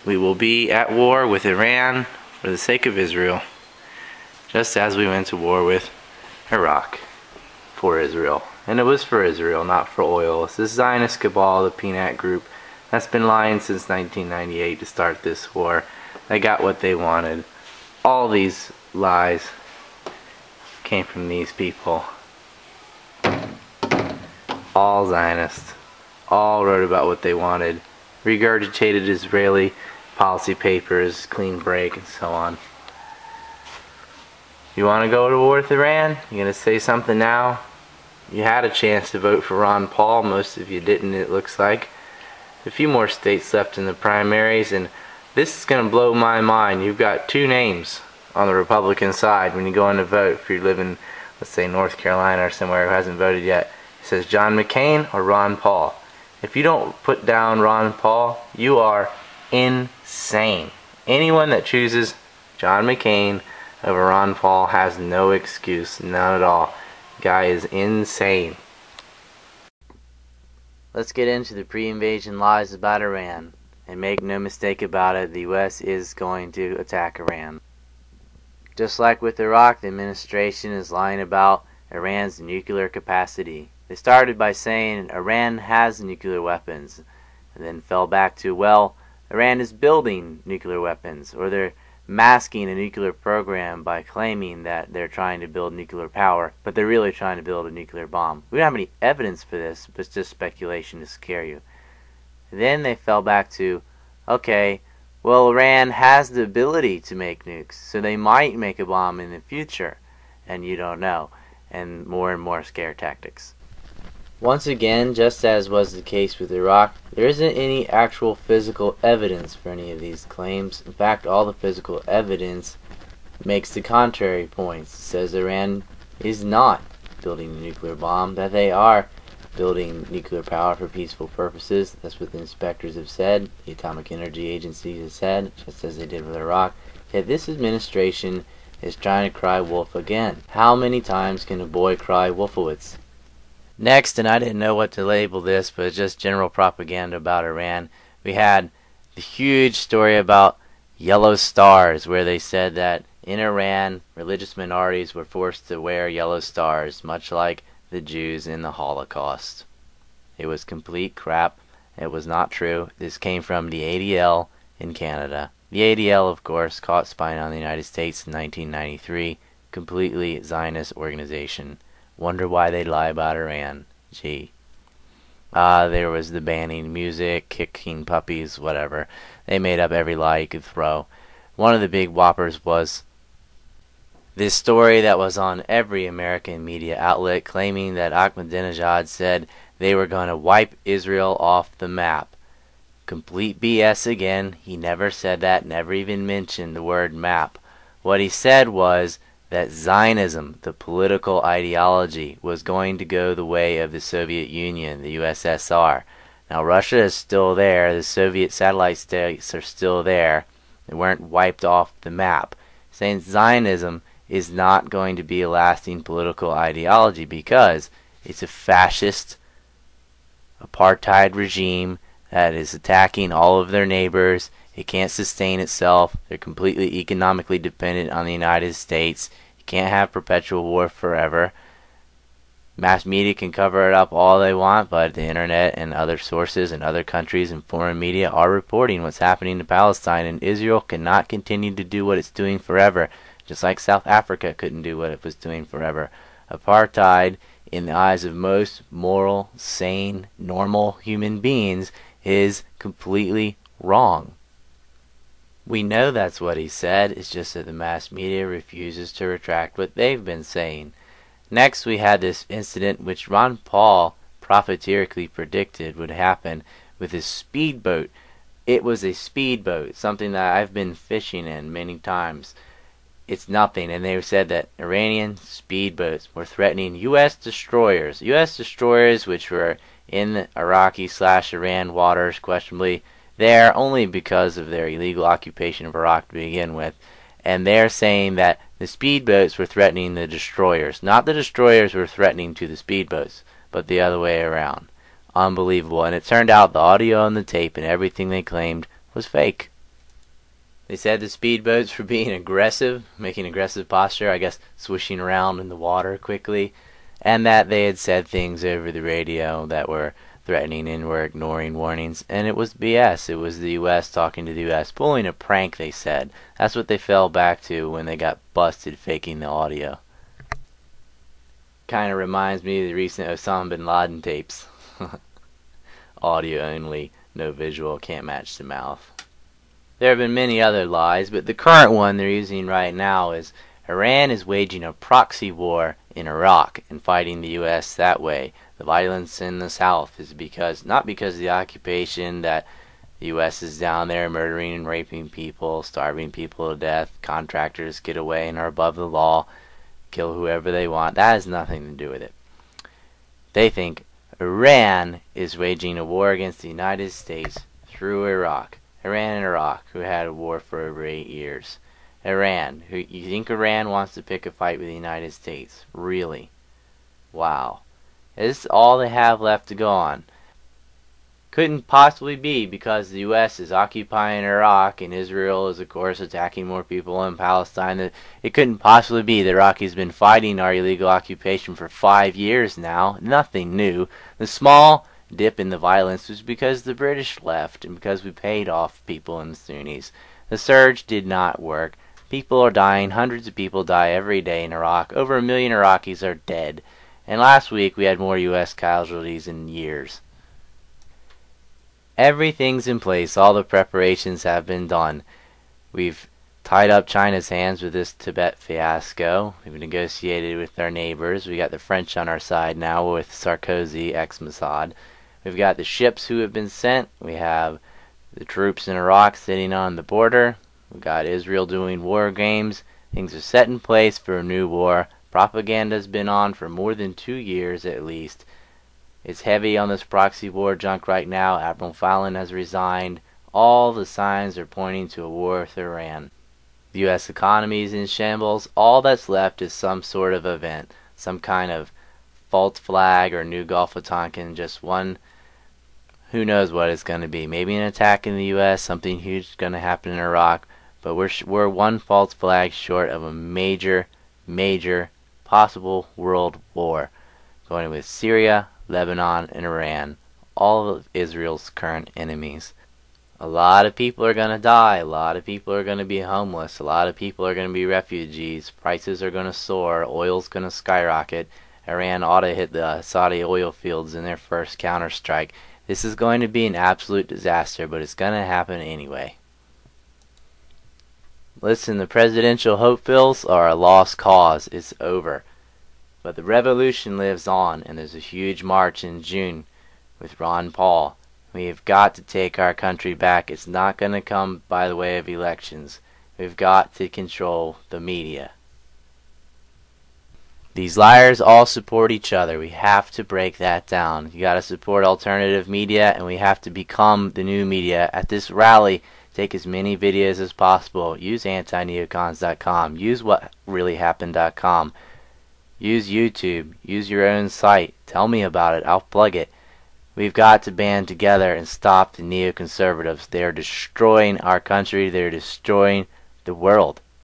we will be at war with Iran for the sake of Israel, just as we went to war with Iraq for Israel. And it was for Israel, not for oil. It's this Zionist cabal, the Peanut Group, that's been lying since 1998 to start this war. They got what they wanted. All these lies came from these people. All Zionists. All wrote about what they wanted. Regurgitated Israeli policy papers, clean break, and so on. You want to go to war with Iran? You going to say something now? You had a chance to vote for Ron Paul. Most of you didn't, it looks like. A few more states left in the primaries, and this is going to blow my mind. You've got two names on the Republican side when you go in to vote. If you live in, let's say, North Carolina or somewhere who hasn't voted yet, it says John McCain or Ron Paul. If you don't put down Ron Paul, you are insane. Anyone that chooses John McCain over Ron Paul has no excuse, none at all. Guy is insane. Let's get into the pre-invasion lies about Iran. And make no mistake about it, the US is going to attack Iran. Just like with Iraq, the administration is lying about Iran's nuclear capacity. They started by saying Iran has nuclear weapons, and then fell back to, well, Iran is building nuclear weapons, or they're masking a nuclear program by claiming that they're trying to build nuclear power, but they're really trying to build a nuclear bomb. We don't have any evidence for this, but it's just speculation to scare you. Then they fell back to, okay, well, Iran has the ability to make nukes, so they might make a bomb in the future, and you don't know, and more scare tactics. Once again, just as was the case with Iraq, there isn't any actual physical evidence for any of these claims. In fact, all the physical evidence makes the contrary points. It says Iran is not building a nuclear bomb, that they are building nuclear power for peaceful purposes. That's what the inspectors have said, the Atomic Energy Agency has said, just as they did with Iraq. Yet this administration is trying to cry wolf again. How many times can a boy cry Wolfowitz? Next, and I didn't know what to label this, but it's just general propaganda about Iran, we had the huge story about yellow stars, where they said that in Iran, religious minorities were forced to wear yellow stars, much like the Jews in the Holocaust. It was complete crap. It was not true. This came from the ADL in Canada. The ADL, of course, caught spying on the United States in 1993. Completely Zionist organization. Wonder why they lie about Iran. Gee. There was the banning music, kicking puppies, whatever. They made up every lie you could throw. One of the big whoppers was this story that was on every American media outlet claiming that Ahmadinejad said they were going to wipe Israel off the map. Complete BS again. He never said that, never even mentioned the word map. What he said was that Zionism, the political ideology, was going to go the way of the Soviet Union, the USSR. Now Russia is still there, the Soviet satellite states are still there. They weren't wiped off the map. Saying Zionism is not going to be a lasting political ideology because it's a fascist apartheid regime that is attacking all of their neighbors. It can't sustain itself. They're completely economically dependent on the United States. You can't have perpetual war forever. Mass media can cover it up all they want, but the internet and other sources and other countries and foreign media are reporting what's happening to Palestine, and Israel cannot continue to do what it's doing forever, just like South Africa couldn't do what it was doing forever. Apartheid, in the eyes of most moral, sane, normal human beings, is completely wrong. We know that's what he said, it's just that the mass media refuses to retract what they've been saying. Next, we had this incident which Ron Paul profiteerically predicted would happen with his speedboat. It was a speedboat, something that I've been fishing in many times. It's nothing, and they said that Iranian speedboats were threatening U.S. destroyers. U.S. destroyers which were in Iraqi/Iran waters, questionably, there only because of their illegal occupation of Iraq to begin with. And they're saying that the speedboats were threatening the destroyers. Not the destroyers were threatening to the speedboats, but the other way around. Unbelievable. And it turned out the audio and the tape and everything they claimed was fake. They said the speedboats were being aggressive, making aggressive posture, I guess swishing around in the water quickly, and that they had said things over the radio that were threatening and were ignoring warnings, and it was BS. It was the U.S. talking to the U.S., pulling a prank, they said. That's what they fell back to when they got busted faking the audio. Kind of reminds me of the recent Osama bin Laden tapes. Audio only, no visual, can't match the mouth. There have been many other lies, but the current one they're using right now is Iran is waging a proxy war in Iraq and fighting the U.S. that way. The violence in the South is not because of the occupation, that the U.S. is down there murdering and raping people, starving people to death, contractors get away and are above the law, kill whoever they want. That has nothing to do with it. They think Iran is waging a war against the United States through Iraq. Iran and Iraq, who had a war for over 8 years. Iran, you think Iran wants to pick a fight with the United States? Really? Wow. This is all they have left to go on. Couldn't possibly be because the U.S. is occupying Iraq and Israel is, of course, attacking more people in Palestine. It couldn't possibly be. The Iraqis been fighting our illegal occupation for 5 years now. Nothing new. The small dip in the violence was because the British left and because we paid off people in the Sunnis. The surge did not work. People are dying. Hundreds of people die every day in Iraq. Over 1 million Iraqis are dead. And last week we had more U.S. casualties in years. Everything's in place. All the preparations have been done. We've tied up China's hands with this Tibet fiasco. We've negotiated with our neighbors. We got the French on our side now with Sarkozy, ex-Mossad. We've got the ships who have been sent. We have the troops in Iraq sitting on the border. We've got Israel doing war games. Things are set in place for a new war. Propaganda's been on for more than 2 years at least. It's heavy on this proxy war junk right now. Admiral Fallon has resigned. All the signs are pointing to a war with Iran. The U.S. economy is in shambles. All that's left is some sort of event, some kind of false flag or new Gulf of Tonkin, just one. Who knows what it's going to be? Maybe an attack in the U.S., something huge is going to happen in Iraq, but we're one false flag short of a major possible world war, going with Syria, Lebanon, and Iran, all of Israel's current enemies. A lot of people are going to die. A lot of people are going to be homeless. A lot of people are going to be refugees. Prices are going to soar. Oil's going to skyrocket. Iran ought to hit the Saudi oil fields in their first counterstrike. This is going to be an absolute disaster, but it's going to happen anyway. Listen, the presidential hopefuls are a lost cause. It's over. But the revolution lives on, and there's a huge march in June with Ron Paul. We have got to take our country back. It's not going to come by the way of elections. We've got to control the media. These liars all support each other. We have to break that down. You got to support alternative media, and we have to become the new media. At this rally, take as many videos as possible. Use ANTI-NECONS.com. Use WhatReallyHappened.com. Use YouTube. Use your own site. Tell me about it. I'll plug it. We've got to band together and stop the neoconservatives. They are destroying our country. They're destroying the world.